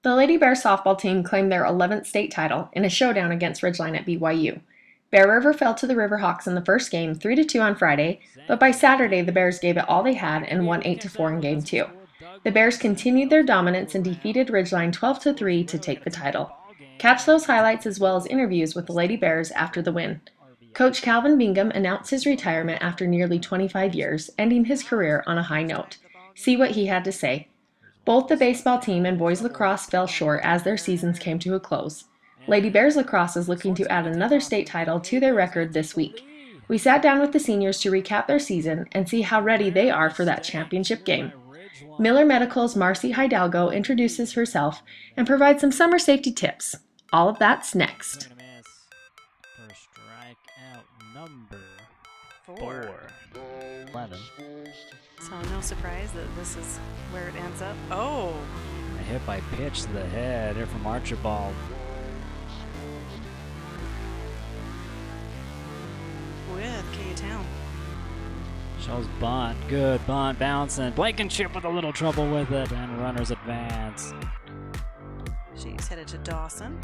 The Lady Bears softball team claimed their 11th state title in a showdown against Ridgeline at BYU. Bear River fell to the Riverhawks in the first game 3-2 on Friday, but by Saturday the Bears gave it all they had and won 8-4 in Game 2. The Bears continued their dominance and defeated Ridgeline 12-3 to take the title. Catch those highlights as well as interviews with the Lady Bears after the win. Coach Calvin Bingham announced his retirement after nearly 25 years, ending his career on a high note. See what he had to say. Both the baseball team and boys lacrosse fell short as their seasons came to a close. Lady Bears Lacrosse is looking to add another state title to their record this week. We sat down with the seniors to recap their season and see how ready they are for that championship game. Miller Medical's Marci Hidalgo introduces herself and provides some summer safety tips. All of that's next. For strikeout number 4. 11. So no surprise that this is where it ends up. Oh! A hit by pitch to the head here from Archibald. With K-Town. Shows bunt. Good bunt. Bouncing. Blankenship with a little trouble with it. And runners advance. She's headed to Dawson.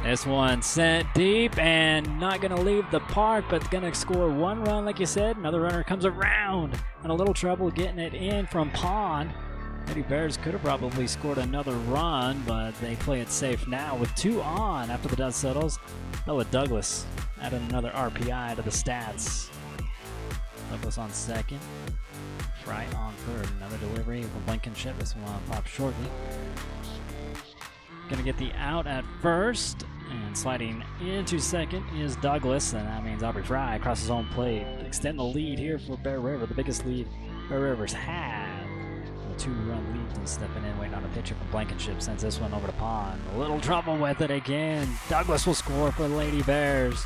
This one sent deep and not going to leave the park, but going to score one run, like you said. Another runner comes around. And a little trouble getting it in from Pond. Lady Bears could have probably scored another run, but they play it safe now with 2 on after the dust settles. Bella Douglas added another RPI to the stats. Douglas on second. Fry on third. Another delivery from Blankenship. This one pops shortly. Gonna get the out at first, and sliding into second is Douglas, and that means Aubrey Fry crosses home plate. Extend the lead here for Bear River, the biggest lead Bear River's had. A 2-run lead, and stepping in, waiting on a pitcher from Blankenship, sends this one over to Pond. A little trouble with it again. Douglas will score for the Lady Bears,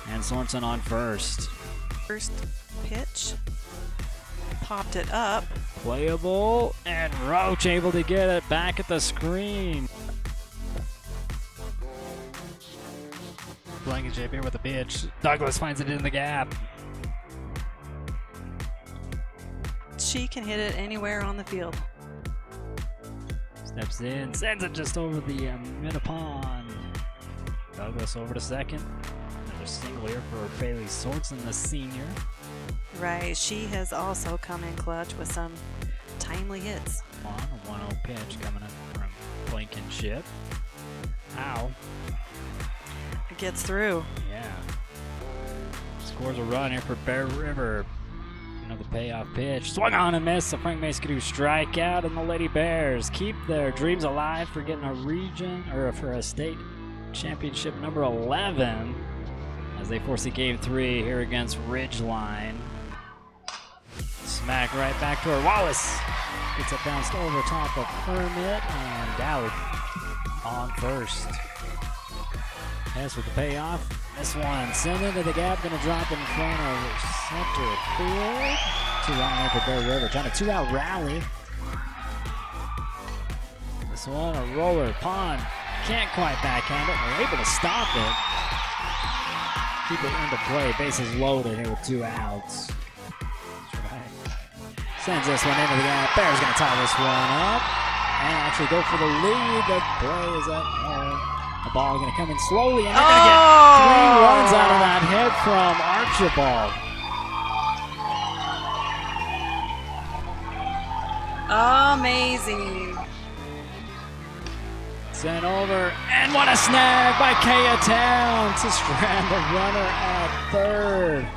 and Sorensen on first. First pitch. Popped it up. Playable, and Roach able to get it back at the screen. Blankenship here with a pitch. Douglas finds it in the gap. She can hit it anywhere on the field. Steps in, sends it just over the mid-pond. Douglas over to second. Another single here for Bailey Sorensen, the senior. Right, she has also come in clutch with some timely hits. On a 1-0 pitch coming up from Blankenship. Ow. It gets through. Yeah. Scores a run here for Bear River. Another payoff pitch. Swung on and missed. So Frank Maskadoo strikeout, and the Lady Bears keep their dreams alive for getting a region, or for a state championship number 11 as they foresee Game 3 here against Ridgeline. Smack right back to her. Wallace gets it bounced over top of Hermit, and Dowd on first. Hess with the payoff. This one sent into the gap, gonna drop in front of center field. 2 on there for Bear River, trying to 2-out rally. This one a roller. Pond can't quite backhand it. They're able to stop it. Keep it into play. Bases loaded here with 2 outs. That's right. Sends this one into the gap. Bears gonna tie this one up and actually go for the lead. The play is at home. The ball going to come in slowly, and they're going to get 3 runs out of that hit from Archibald. Amazing. Sent over, and what a snag by K-Town to strand the runner at third.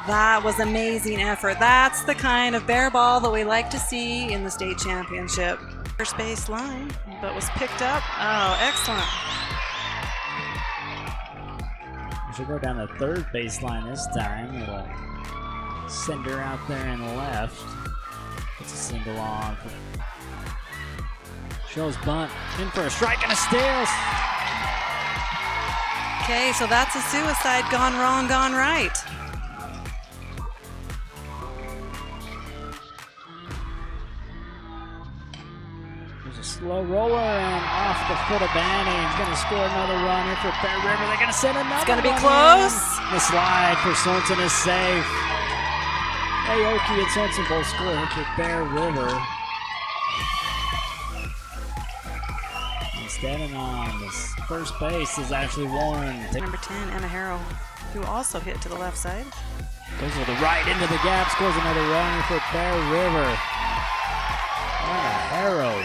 That was amazing effort. That's the kind of bear ball that we like to see in the state championship. First base line, but was picked up. Oh, excellent. We should go down the third baseline this time. It'll send her out there and left. Puts a single on. Shows bunt. In for a strike and a steal. Okay, so that's a suicide gone wrong, gone right. Slow roller and off the foot of Banning. He's going to score another run here for Bear River. They're going to send another. It's going to be one close. In. The slide for Sorensen is safe. Aoki and Sorensen both score here for Bear River. Standing on the first base is Ashley Warren. Number 10, Emma Harrell, who also hit to the left side. Goes with the right into the gap, scores another run for Bear River. Emma Harrell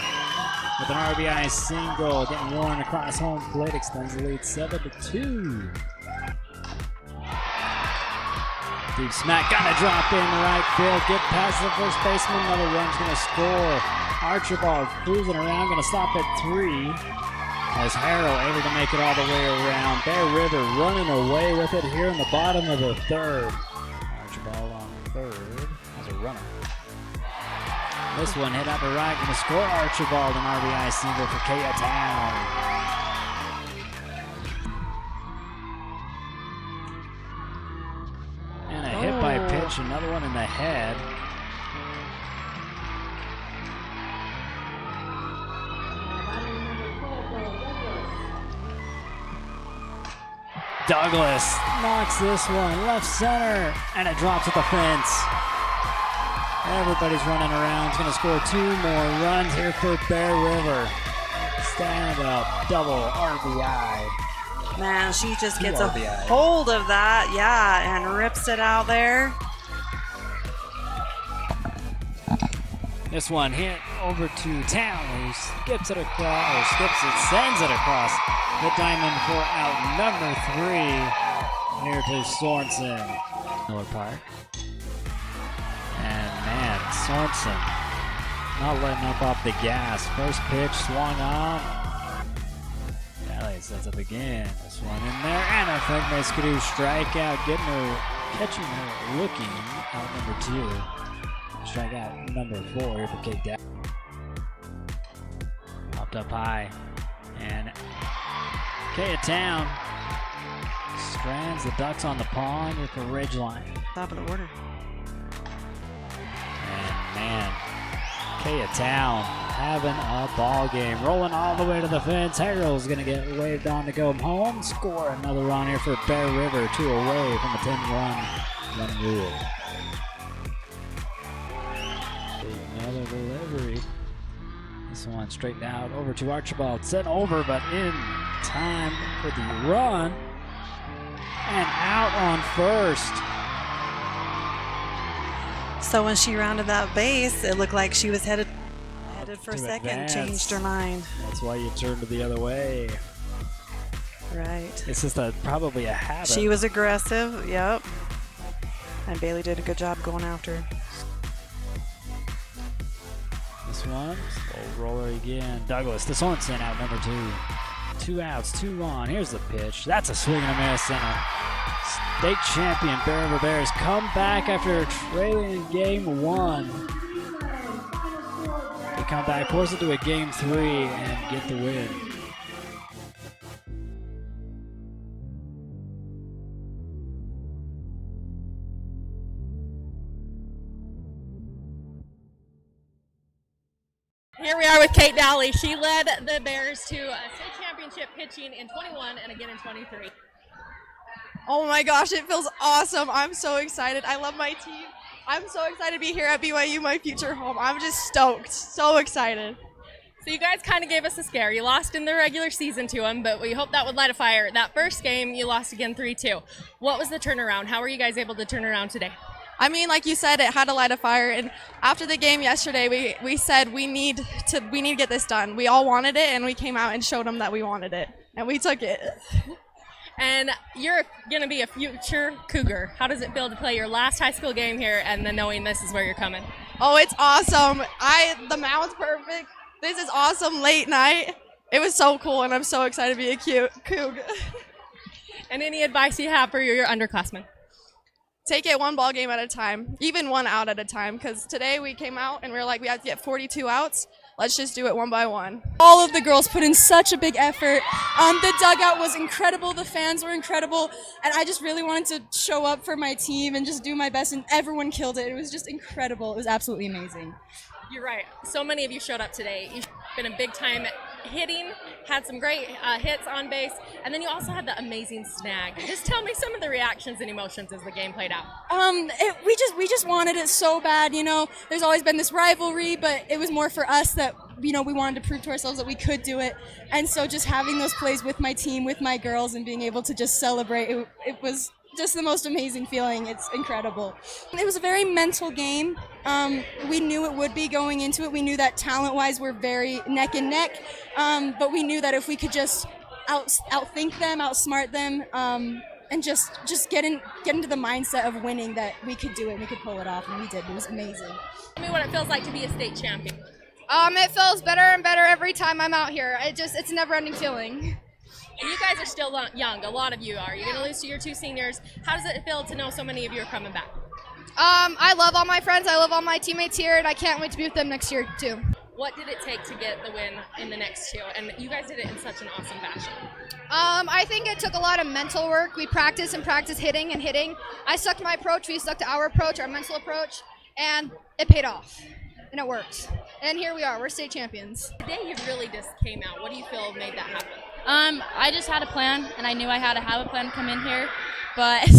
with an RBI single, getting Warren across home plate, extends the lead 7-2. Deep smack, gonna drop in the right field, get past the first baseman, another run's gonna score. Archibald cruising around, gonna stop at 3. As Harrell able to make it all the way around. Bear River running away with it here in the bottom of the third. Archibald on third as a runner. This one hit out to right, gonna score Archibald, an RBI single for Kaya Town. And a hit by pitch, another one in the head. Douglas knocks this one left center, and it drops at the fence. Everybody's running around. He's going to score 2 more runs here for Bear River. Stand up, double RBI. Man, she just gets a hold of that, yeah, and rips it out there. This one hit over to Town, who skips it across, or skips it, sends it across the diamond for out number 3 here to Sorensen. Miller Park. And man, Sorensen not letting up off the gas. First pitch swung on. Kelly sets up again. This one in there, and a Frank Skidoo strikeout, catching her looking out number 2. Strikeout number 4 here for Kate Dow. Popped up high, and Kaya Town strands the Ducks on the pond with the Ridgeline. Top of the order. And man, Kaya Town having a ball game, rolling all the way to the fence. Harrell's gonna get waved on to go home. Score another run here for Bear River, 2 away from the 10-run rule. Another delivery. This one straightened out over to Archibald, sent over, but in time for the run, and out on first. So when she rounded that base, it looked like she was headed for a second, advance. Changed her mind. That's why you turned the other way. Right. It's just probably a habit. She was aggressive, yep. And Bailey did a good job going after her. This one, slow roller again. Douglas to Sorensen, out number 2. 2 outs, 2 on. Here's the pitch. That's a swing and a miss, and a state champion Bear River Bears come back after trailing in game 1. They come back, force it to a game 3, and get the win. Here we are with Kate Dowley. She led the Bears to a state championship pitching in 21 and again in 23. Oh my gosh, it feels awesome. I'm so excited. I love my team. I'm so excited to be here at BYU, my future home. I'm just stoked. So excited. So you guys kind of gave us a scare. You lost in the regular season to them, but we hope that would light a fire. That first game, you lost again 3-2. What was the turnaround? How were you guys able to turn around today? I mean, like you said, it had to light a fire. And after the game yesterday, we said we need to get this done. We all wanted it, and we came out and showed them that we wanted it, and we took it. And you're going to be a future Cougar. How does it feel to play your last high school game here and then knowing this is where you're coming? Oh, it's awesome. The mound's perfect. This is awesome late night. It was so cool, and I'm so excited to be a Coug. And any advice you have for your underclassmen? Take it one ball game at a time, even one out at a time, because today we came out and we were like, we have to get 42 outs. Let's just do it one by one. All of the girls put in such a big effort. The dugout was incredible. The fans were incredible. And I just really wanted to show up for my team and just do my best. And everyone killed it. It was just incredible. It was absolutely amazing. You're right. So many of you showed up today. You've been a big time hitting, had some great hits on base, and then you also had the amazing snag. Just tell me some of the reactions and emotions as the game played out. We just wanted it so bad, you know. There's always been this rivalry, but it was more for us that we wanted to prove to ourselves that we could do it. And so just having those plays with my team, with my girls, and being able to just celebrate, it was just the most amazing feeling. It's incredible. It was a very mental game. We knew it would be going into it. We knew that talent-wise we're very neck and neck, but we knew that if we could just outthink them, outsmart them, and just get into the mindset of winning, that we could do it and we could pull it off, and we did. It was amazing. Tell me what it feels like to be a state champion. It feels better and better every time I'm out here. It's a never-ending feeling. And you guys are still young. A lot of you are. You're going to lose to your 2 seniors. How does it feel to know so many of you are coming back? I love all my friends. I love all my teammates here, and I can't wait to be with them next year, too. What did it take to get the win in the next 2? And you guys did it in such an awesome fashion. I think it took a lot of mental work. We practiced hitting and hitting. I stuck to my approach. We stuck to our approach, our mental approach, and it paid off. And it worked. And here we are. We're state champions. Today you really just came out. What do you feel made that happen? I just had a plan, and I knew I had to have a plan to come in here, but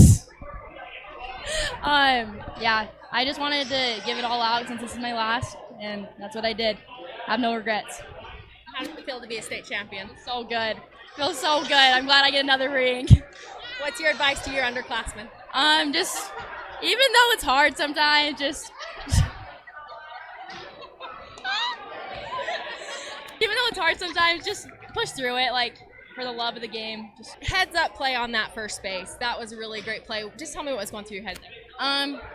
yeah, I just wanted to give it all out since this is my last, and that's what I did. I have no regrets. How does it feel to be a state champion? So good. Feels so good. I'm glad I get another ring. What's your advice to your underclassmen? Just, even though it's hard sometimes, just push through it, like, for the love of the game. Just Heads up play on that first base. That was a really great play. Just tell me what was going through your head there.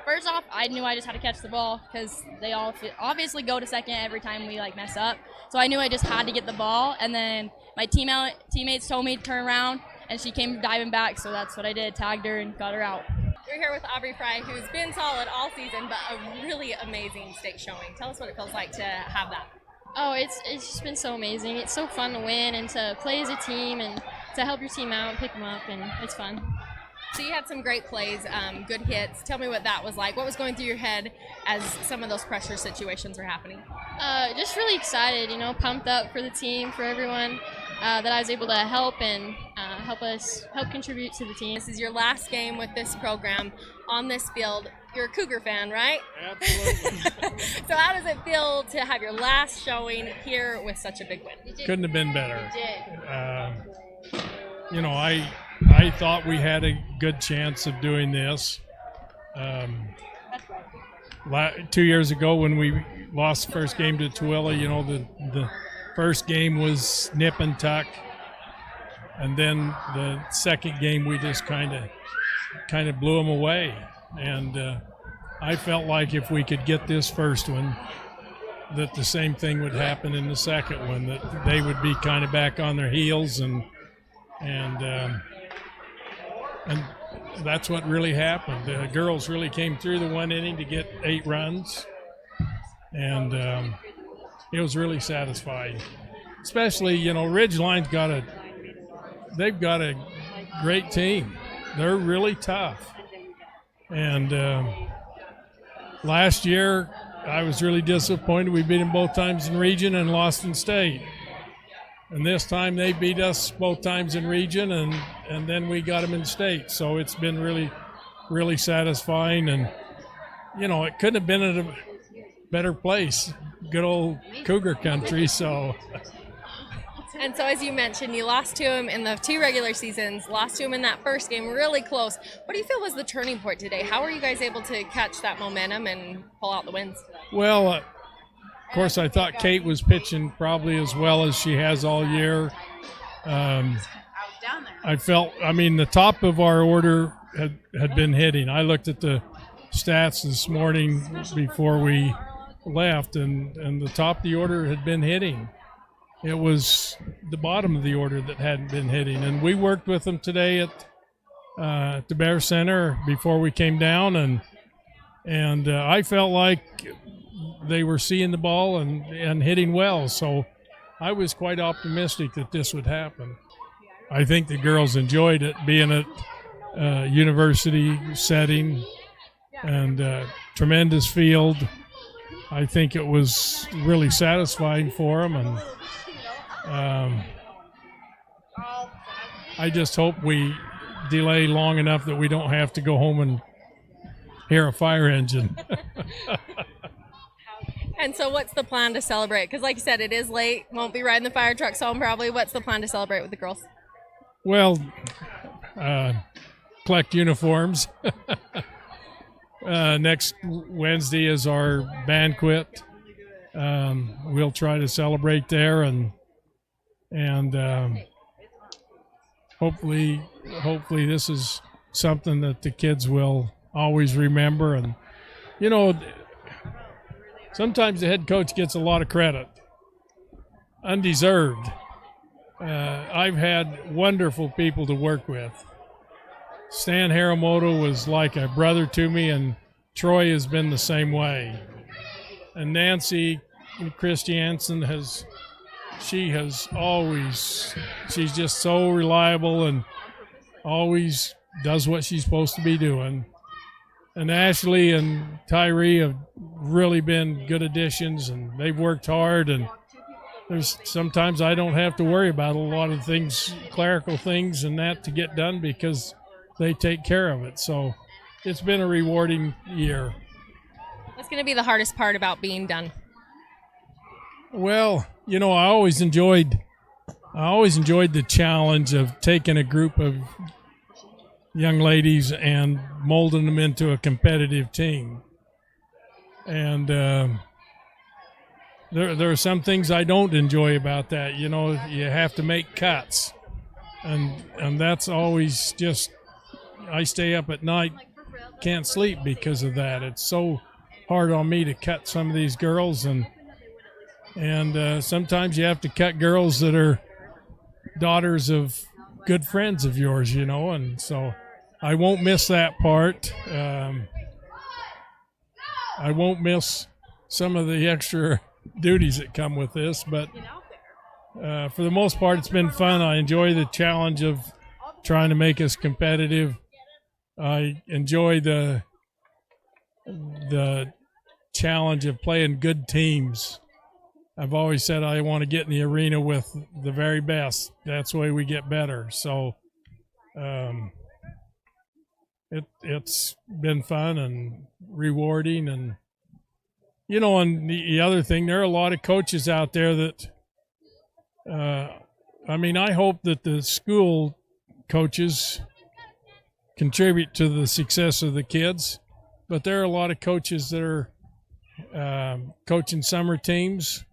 First off, I knew I just had to catch the ball because they all obviously go to second every time we mess up. So I knew I just had to get the ball, and then my teammates told me to turn around, and she came diving back, so that's what I did. Tagged her and got her out. We're here with Aubrey Fry, who's been solid all season, but a really amazing state showing. Tell us what it feels like to have that. Oh, it's just been so amazing. It's so fun to win and to play as a team and to help your team out and pick them up, and it's fun. So you had some great plays, good hits. Tell me what that was like. What was going through your head as some of those pressure situations were happening? Just really excited, pumped up for the team, for everyone that I was able to help and help contribute to the team. This is your last game with this program on this field. You're a Cougar fan, right? Absolutely. So how does it feel to have your last showing here with such a big win? Couldn't have been better. You did. I thought we had a good chance of doing this. 2 years ago when we lost the first game to Tooele, the first game was nip and tuck, and then the second game we just kind of blew them away. And I felt like if we could get this first one, that the same thing would happen in the second one, that they would be kind of back on their heels, and that's what really happened. The girls really came through the one inning to get 8 runs, and it was really satisfying. Especially, Ridgeline's got a great team. They're really tough. And last year, I was really disappointed. We beat them both times in region and lost in state. And this time they beat us both times in region, and then we got them in state. So it's been really, really satisfying. And, it couldn't have been at a better place. Good old Cougar country, so. And so, as you mentioned, you lost to him in the 2 regular seasons, lost to him in that first game, really close. What do you feel was the turning point today? How were you guys able to catch that momentum and pull out the wins? Well, of course, I thought Kate was pitching probably as well as she has all year. I felt, the top of our order had been hitting. I looked at the stats this morning before we left, and the top of the order had been hitting. It was the bottom of the order that hadn't been hitting, and we worked with them today at the Bear Center before we came down, and I felt like they were seeing the ball and hitting well, so I was quite optimistic that this would happen. I think the girls enjoyed it, being at a university setting and tremendous field. I think it was really satisfying for them, and I just hope we delay long enough that we don't have to go home and hear a fire engine. And so what's the plan to celebrate? Because like you said, it is late. Won't be riding the fire trucks home probably. What's the plan to celebrate with the girls? Well, collect uniforms. Next Wednesday is our banquet. We'll try to celebrate there, and hopefully this is something that the kids will always remember. And you know, sometimes the head coach gets a lot of credit, undeserved. I've had wonderful people to work with. Stan Haramoto was like a brother to me, and Troy has been the same way. And Nancy Christiansen she's just so reliable and always does what she's supposed to be doing. And Ashley and Tyree have really been good additions, and they've worked hard, and there's sometimes I don't have to worry about a lot of things, clerical things and that to get done because they take care of it. So it's been a rewarding year. What's going to be the hardest part about being done? Well, you know, I always enjoyed the challenge of taking a group of young ladies and molding them into a competitive team. And there are some things I don't enjoy about that. You know, you have to make cuts, and that's always just, I stay up at night, can't sleep because of that. It's so hard on me to cut some of these girls, and sometimes you have to cut girls that are daughters of good friends of yours, you know, and so I won't miss that part. I won't miss some of the extra duties that come with this, but for the most part, it's been fun. I enjoy the challenge of trying to make us competitive. I enjoy the challenge of playing good teams. I've always said I want to get in the arena with the very best. That's the way we get better. So it's been fun and rewarding. And, you know, and the other thing, there are a lot of coaches out there that, I hope that the school coaches contribute to the success of the kids, but there are a lot of coaches that are coaching summer teams.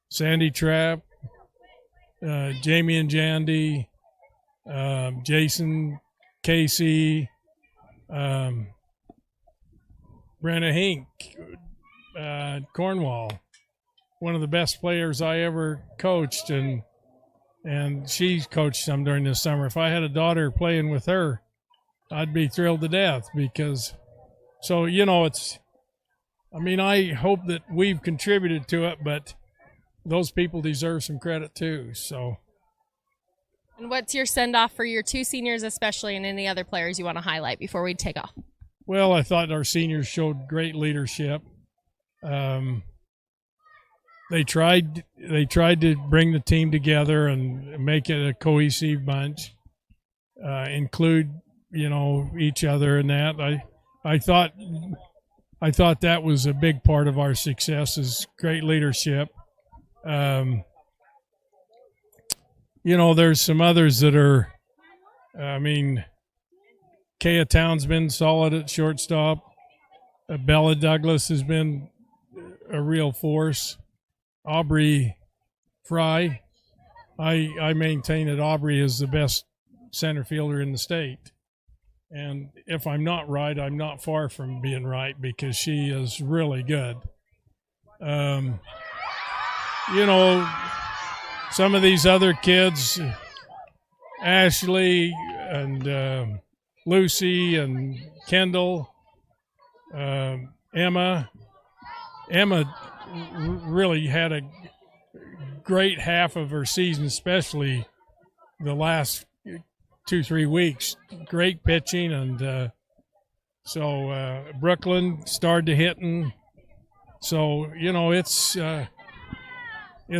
Sandy Trapp, Jamie and Jandy, Jason Casey, Brenna Hink, Cornwall, one of the best players I ever coached, and she's coached some during the summer. If I had a daughter playing with her, I'd be thrilled to death because, so, you know, I hope that we've contributed to it, but those people deserve some credit too. So. And what's your send-off for your two seniors especially, and any other players you want to highlight before we take off? Well, I thought our seniors showed great leadership. They tried to bring the team together and make it a cohesive bunch, include, you know, each other in that. I thought that was a big part of our success, is great leadership. You know, there's some others that are, Kaya Town's been solid at shortstop. Bella Douglas has been a real force. Aubrey Fry, I maintain that Aubrey is the best center fielder in the state. And if I'm not right, I'm not far from being right, because she is really good. You know, some of these other kids, Ashley and Lucy and Kendall, Emma really had a great half of her season, especially the last 2-3 weeks. Great pitching, and so Brooklyn started hitting. So, you know, it's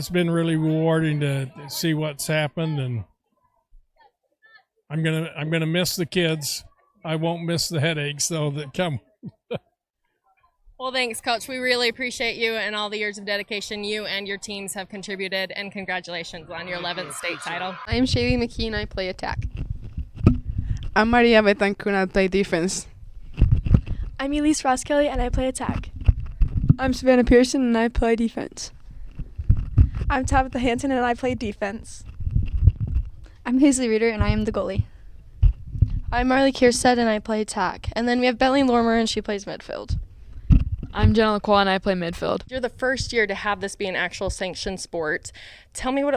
been really rewarding to see what's happened, and I'm gonna miss the kids. I won't miss the headaches though that come. Well, thanks, Coach. We really appreciate you and all the years of dedication you and your teams have contributed, and congratulations on your 11th state title. I'm Shavy McKee and I play attack. I'm Maria Betancourt and I play defense. I'm Elise Ross Kelly and I play attack. I'm Savannah Pearson and I play defense. I'm Tabitha Hanson and I play defense. I'm Hazley Reeder and I am the goalie. I'm Marley Kierstead and I play attack. And then we have Bentley Lormer and she plays midfield. I'm Jenna LaQual and I play midfield. You're the first year to have this be an actual sanctioned sport. Tell me what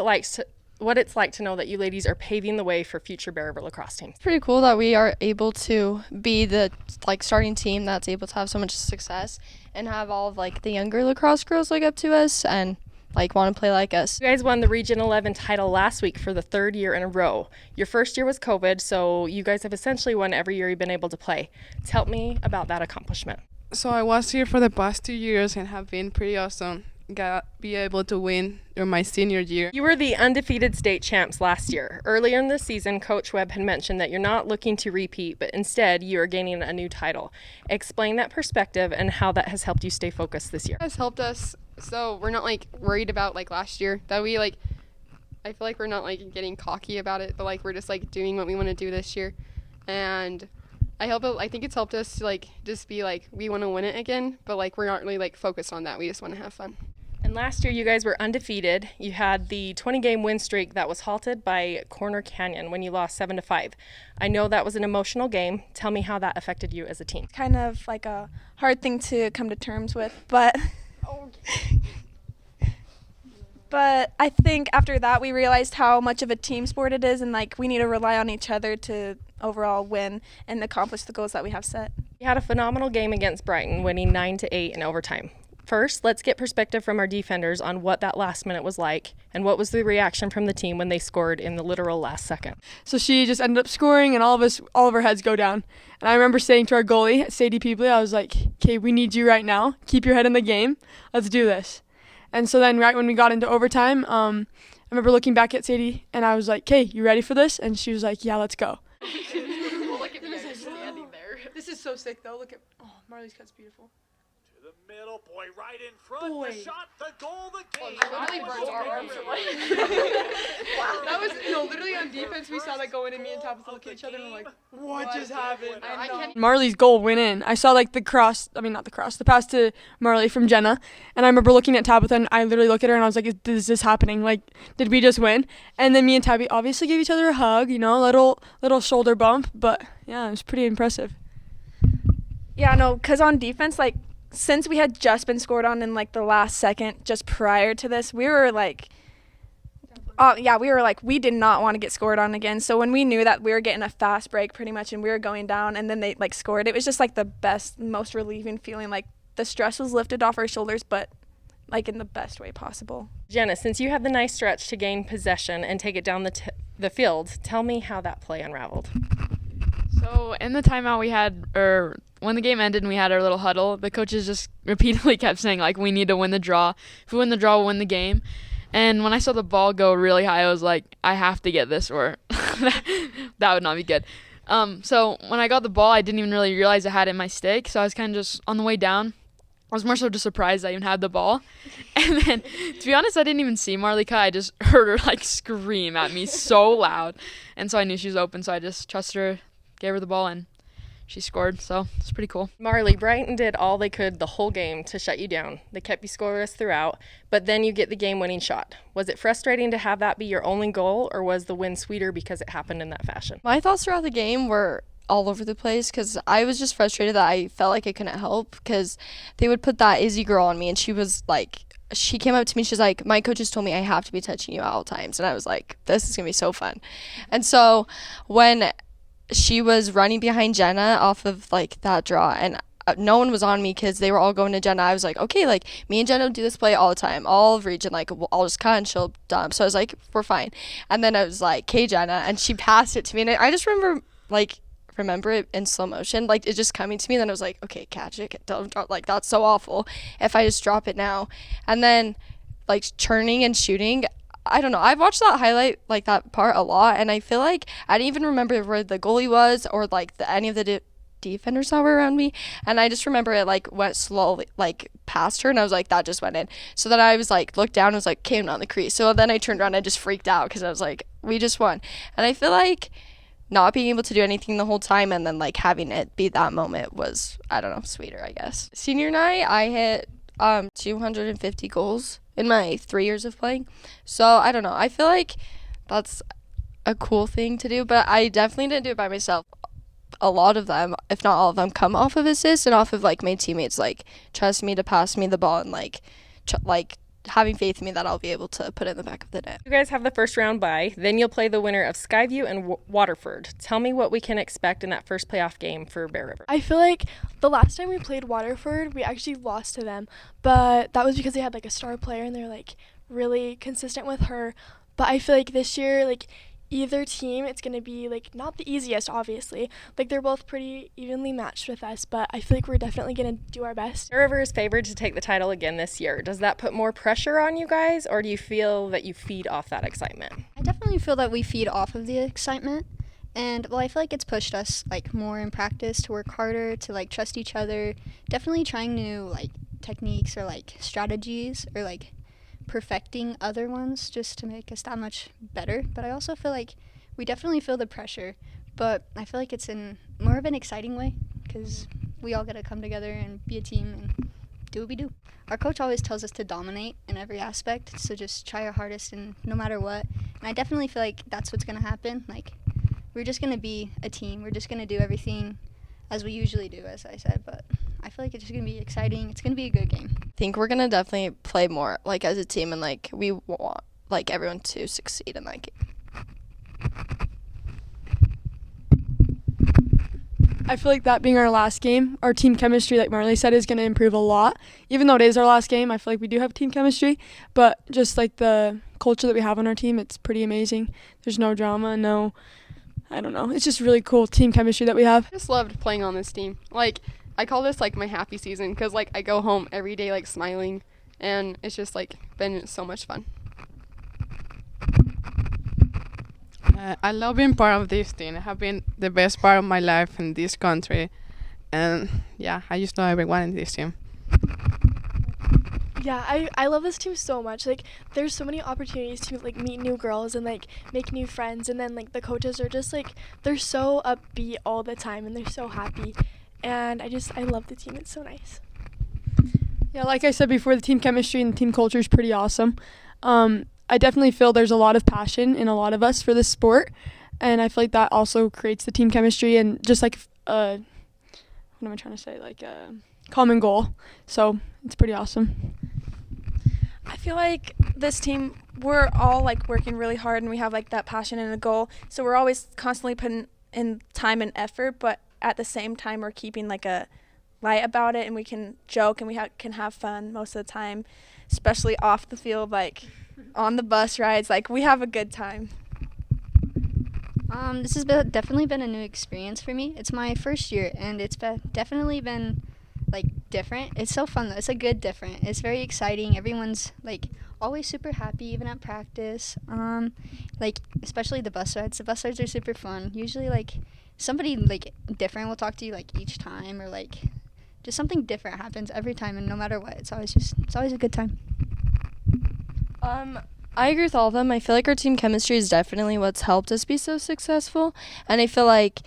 it's like to know that you ladies are paving the way for future Bear River lacrosse teams. It's pretty cool that we are able to be the starting team that's able to have so much success and have all of the younger lacrosse girls look up to us and want to play like us. You guys won the Region 11 title last week for the third year in a row. Your first year was COVID, so you guys have essentially won every year you've been able to play. Tell me about that accomplishment. So I was here for the past 2 years and have been pretty awesome. Be able to win in my senior year. You were the undefeated state champs last year. Earlier in the season, Coach Webb had mentioned that you're not looking to repeat, but instead you are gaining a new title. Explain that perspective and how that has helped you stay focused this year. It has helped us, so we're not worried about last year that we I feel like we're not getting cocky about it, but we're just doing what we want to do this year, and I think it's helped us to just be we want to win it again, but we're not really focused on that. We just want to have fun. And last year you guys were undefeated. You had the 20-game win streak that was halted by Corner Canyon when you lost 7-5. I know that was an emotional game. Tell me how that affected you as a team. Kind of a hard thing to come to terms with, but but I think after that we realized how much of a team sport it is, and we need to rely on each other to overall win and accomplish the goals that we have set. You had a phenomenal game against Brighton, winning 9-8 in overtime. First, let's get perspective from our defenders on what that last minute was like and what was the reaction from the team when they scored in the literal last second. So she just ended up scoring and all of our heads go down. And I remember saying to our goalie, Sadie Peebley, I was like, okay, we need you right now. Keep your head in the game. Let's do this. And so then right when we got into overtime, I remember looking back at Sadie and I was like, okay, you ready for this? And she was like, yeah, let's go. Look at me standing there. This is so sick though. Look at, Marley's cut's beautiful. The middle, boy, right in front. The shot, the goal, the game. Literally burns our arms away. That was literally on defense. We saw that go in, and me and Tabitha look at each other and we're like, "What just happened?" Marley's goal went in. I saw the pass to Marley from Jenna, and I remember looking at Tabitha, and I literally looked at her, and I was like, "Is this happening? Did we just win?" And then me and Tabby obviously gave each other a hug, little shoulder bump, but yeah, it was pretty impressive. Yeah, no, because on defense, since we had just been scored on in the last second just prior to this, we were we did not want to get scored on again. So when we knew that we were getting a fast break pretty much and we were going down and then they scored, it was just the best, most relieving feeling. The stress was lifted off our shoulders, but in the best way possible. Jenna, since you had the nice stretch to gain possession and take it down the field, tell me how that play unraveled. So in the timeout we had, or when the game ended and we had our little huddle, the coaches just repeatedly kept saying we need to win the draw. If we win the draw, we'll win the game. And when I saw the ball go really high, I was like, I have to get this or that would not be good. So when I got the ball, I didn't even really realize I had it in my stick. So I was kind of just on the way down. I was more so just surprised I even had the ball. And then, to be honest, I didn't even see Marley cut. I just heard her scream at me so loud. And so I knew she was open, so I just trusted her, gave her the ball, and she scored, so it's pretty cool. Marley, Brighton did all they could the whole game to shut you down. They kept you scoreless throughout, but then you get the game-winning shot. Was it frustrating to have that be your only goal, or was the win sweeter because it happened in that fashion? My thoughts throughout the game were all over the place because I was just frustrated that I felt like I couldn't help because they would put that Izzy girl on me, and she was she came up to me, she's like, my coaches told me I have to be touching you at all times, and I was like, this is gonna be so fun. And so when she was running behind Jenna off of that draw, and no one was on me because they were all going to Jenna. I was like, okay, me and Jenna do this play all the time, all of region, I'll just cut and she'll dump. So I was like, we're fine. And then I was like, okay, Jenna, and she passed it to me, and I just remember it in slow motion, it just coming to me. Then I was like, okay, catch it, don't drop, that's so awful if I just drop it now. And then churning and shooting, I don't know. I've watched that highlight, that part a lot, and I feel like I didn't even remember where the goalie was or any of the defenders that were around me, and I just remember it like went slowly like past her, and I was like, that just went in. So then I was like looked down and was like, came down the crease. So then I turned around and I just freaked out because I was like, we just won. And I feel like not being able to do anything the whole time and then like having it be that moment was, I don't know, sweeter, I guess. Senior night, I hit 250 goals in my 3 years of playing. So I don't know, I feel like that's a cool thing to do, but I definitely didn't do it by myself. A lot of them, if not all of them, come off of assists and off of like my teammates like trust me to pass me the ball and like having faith in me that I'll be able to put it in the back of the net. You guys have the first round bye, then you'll play the winner of Skyview and Waterford. Tell me what we can expect in that first playoff game for Bear River. I feel like the last time we played Waterford, we actually lost to them, but that was because they had like a star player and they're like really consistent with her. But I feel like this year, like either team, it's going to be like not the easiest, obviously. Like they're both pretty evenly matched with us, but I feel like we're definitely going to do our best. Bear River is favored to take the title again this year. Does that put more pressure on you guys, or do you feel that you feed off that excitement? I definitely feel that we feed off of the excitement. And well, I feel like it's pushed us like more in practice to work harder, to like trust each other, definitely trying new like techniques or like strategies or like perfecting other ones just to make us that much better. But I also feel like we definitely feel the pressure, but I feel like it's in more of an exciting way because we all got to come together and be a team and do what we do. Our coach always tells us to dominate in every aspect, so just try our hardest and no matter what. And I definitely feel like that's what's going to happen. Like we're just going to be a team. We're just going to do everything as we usually do, as I said, but I feel like it's just going to be exciting. It's going to be a good game. I think we're going to definitely play more like as a team, and like we want like everyone to succeed in that game. I feel like that being our last game, our team chemistry, like Marley said, is going to improve a lot. Even though it is our last game, I feel like we do have team chemistry, but just like the culture that we have on our team, it's pretty amazing. There's no drama, I don't know. It's just really cool team chemistry that we have. I just loved playing on this team. Like, I call this like my happy season because like I go home every day like smiling, and it's just like been so much fun. I love being part of this team. It has been the best part of my life in this country, and yeah, I just know everyone in this team. Yeah, I love this team so much. Like there's so many opportunities to like meet new girls and like make new friends, and then like the coaches are just like they're so upbeat all the time and they're so happy, and I love the team. It's so nice. Yeah, like I said before, the team chemistry and the team culture is pretty awesome. I definitely feel there's a lot of passion in a lot of us for this sport, and I feel like that also creates the team chemistry and just like what am I trying to say, like a common goal. So it's pretty awesome. I feel like this team, we're all like working really hard and we have like that passion and a goal. So we're always constantly putting in time and effort, but at the same time we're keeping like a light about it, and we can joke and we can have fun most of the time, especially off the field, like on the bus rides. Like we have a good time. This has definitely been a new experience for me. It's my first year and it's definitely been like different. It's so fun though. It's a good different. It's very exciting. Everyone's like always super happy even at practice. Like especially the bus rides. The bus rides are super fun. Usually like somebody like different will talk to you like each time, or like just something different happens every time, and no matter what, it's always a good time. I agree with all of them. I feel like our team chemistry is definitely what's helped us be so successful, and I feel like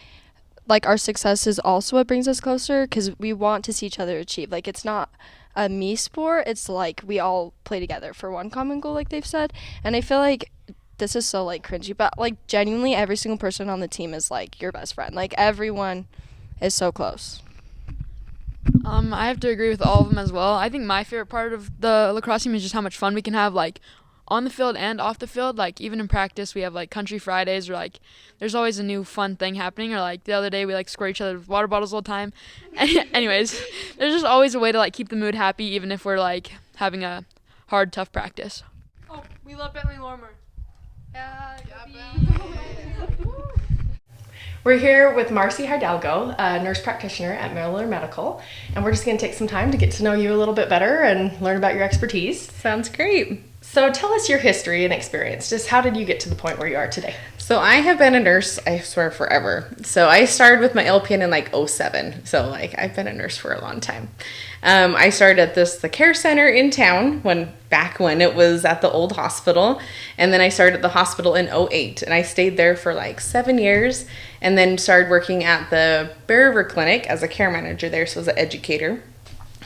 our success is also what brings us closer because we want to see each other achieve. Like it's not a me sport. It's like we all play together for one common goal, like they've said. And I feel like this is so like cringy, but like genuinely every single person on the team is like your best friend. Like everyone is so close. I have to agree with all of them as well. I think my favorite part of the lacrosse team is just how much fun we can have, like on the field and off the field. Like even in practice we have like country Fridays, or like there's always a new fun thing happening, or like the other day we like squirt each other with water bottles all the time. Anyways, there's just always a way to like keep the mood happy even if we're like having a hard, tough practice. Oh, we love Bentley Lorimer. We're here with Marci Hidalgo, a nurse practitioner at Miller Medical, and we're just going to take some time to get to know you a little bit better and learn about your expertise. Sounds great. So tell us your history and experience. Just how did you get to the point where you are today? So I have been a nurse, I swear, forever. So I started with my LPN in like '07. So like I've been a nurse for a long time. I started at the care center in town back when it was at the old hospital. And then I started at the hospital in '08. And I stayed there for like 7 years and then started working at the Bear River Clinic as a care manager there. So I was an educator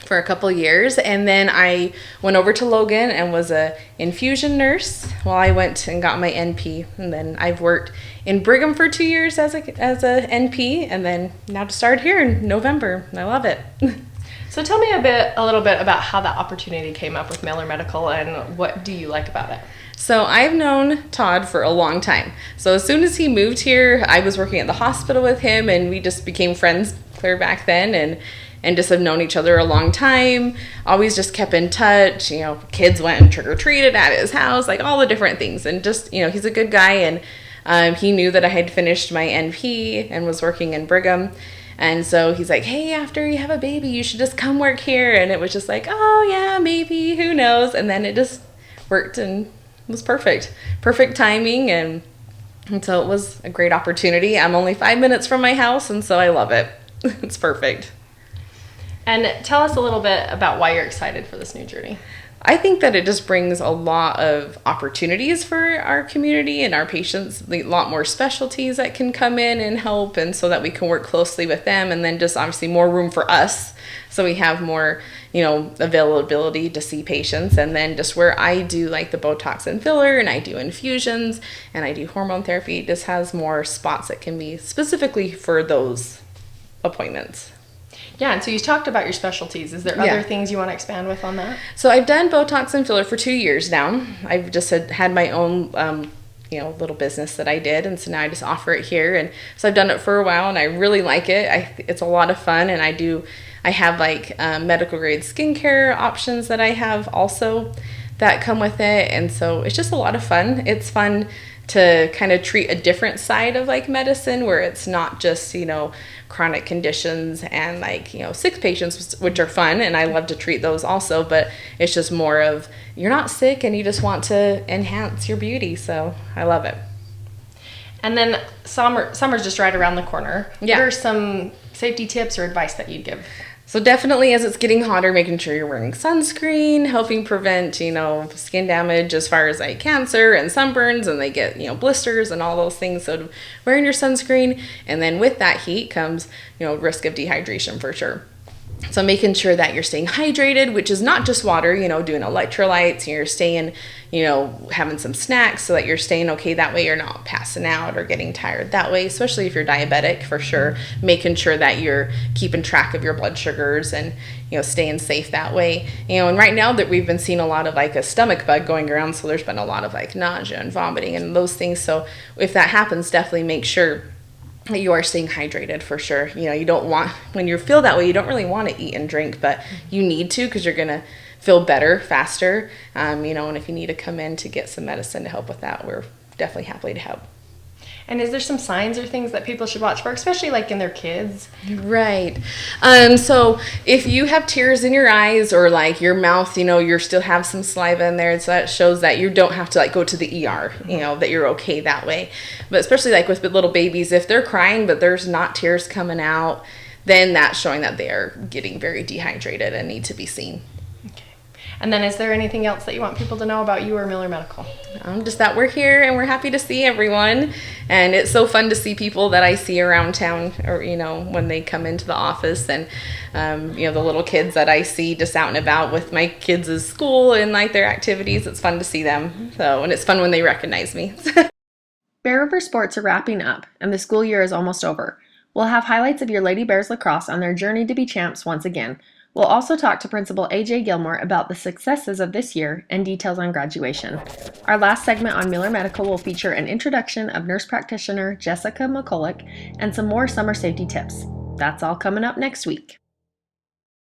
for a couple years, and then I went over to Logan and was a infusion nurse while I went and got my NP. And then I've worked in Brigham for 2 years as a NP, and then now to start here in November. I love it. So tell me a little bit about how that opportunity came up with Miller Medical, and what do you like about it? So I've known Todd for a long time. So as soon as he moved here, I was working at the hospital with him, and we just became friends clear back then, and just have known each other a long time. Always just kept in touch. You know, kids went and trick-or-treated at his house, like all the different things. And just, you know, he's a good guy, and he knew that I had finished my NP and was working in Brigham. And so he's like, hey, after you have a baby, you should just come work here. And it was just like, oh yeah, maybe, who knows? And then it just worked and was perfect. Perfect timing, and so it was a great opportunity. I'm only 5 minutes from my house, and so I love it. It's perfect. And tell us a little bit about why you're excited for this new journey. I think that it just brings a lot of opportunities for our community and our patients, a lot more specialties that can come in and help, and so that we can work closely with them, and then just obviously more room for us, so we have more, you know, availability to see patients. And then just where I do like the Botox and filler, and I do infusions, and I do hormone therapy, it just has more spots that can be specifically for those appointments. Yeah, and so you talked about your specialties. Is there other things you want to expand with on that? So I've done Botox and filler for 2 years now. I've just had my own, little business that I did, and so now I just offer it here. And so I've done it for a while, and I really like it. It's a lot of fun, and I have like medical grade skincare options that I have also that come with it, and so it's just a lot of fun. It's fun to kind of treat a different side of like medicine, where it's not just, you know, chronic conditions and like, you know, sick patients, which are fun, and I love to treat those also, but it's just more of you're not sick and you just want to enhance your beauty, so I love it. And then summer's just right around the corner. Yeah. What are some safety tips or advice that you'd give? So definitely, as it's getting hotter, making sure you're wearing sunscreen, helping prevent, you know, skin damage as far as like cancer and sunburns, and they get, you know, blisters and all those things. So wearing your sunscreen, and then with that heat comes, you know, risk of dehydration for sure. So making sure that you're staying hydrated, which is not just water, you know, doing electrolytes, and you're staying, you know, having some snacks so that you're staying okay. That way you're not passing out or getting tired that way, especially if you're diabetic, for sure. Making sure that you're keeping track of your blood sugars and, you know, staying safe that way. You know, and right now that we've been seeing a lot of like a stomach bug going around, so there's been a lot of like nausea and vomiting and those things. So if that happens, definitely make sure that you are staying hydrated for sure. You know, you don't want, when you feel that way, you don't really want to eat and drink, but you need to, because you're going to feel better faster. You know, and if you need to come in to get some medicine to help with that, we're definitely happy to help. And is there some signs or things that people should watch for, especially like in their kids? Right. So if you have tears in your eyes, or like your mouth, you know, you still have some saliva in there, so that shows that you don't have to like go to the ER, you know, that you're okay that way. But especially like with little babies, if they're crying but there's not tears coming out, then that's showing that they are getting very dehydrated and need to be seen. And then is there anything else that you want people to know about you or Miller Medical? Just that we're here and we're happy to see everyone. And it's so fun to see people that I see around town, or, you know, when they come into the office, and, you know, the little kids that I see just out and about with my kids' school and like their activities. It's fun to see them. So, and it's fun when they recognize me. Bear River sports are wrapping up and the school year is almost over. We'll have highlights of your Lady Bears Lacrosse on their journey to be champs once again. We'll also talk to Principal AJ Gilmore about the successes of this year and details on graduation. Our last segment on Miller Medical will feature an introduction of nurse practitioner Jessica McCulloch and some more summer safety tips. That's all coming up next week.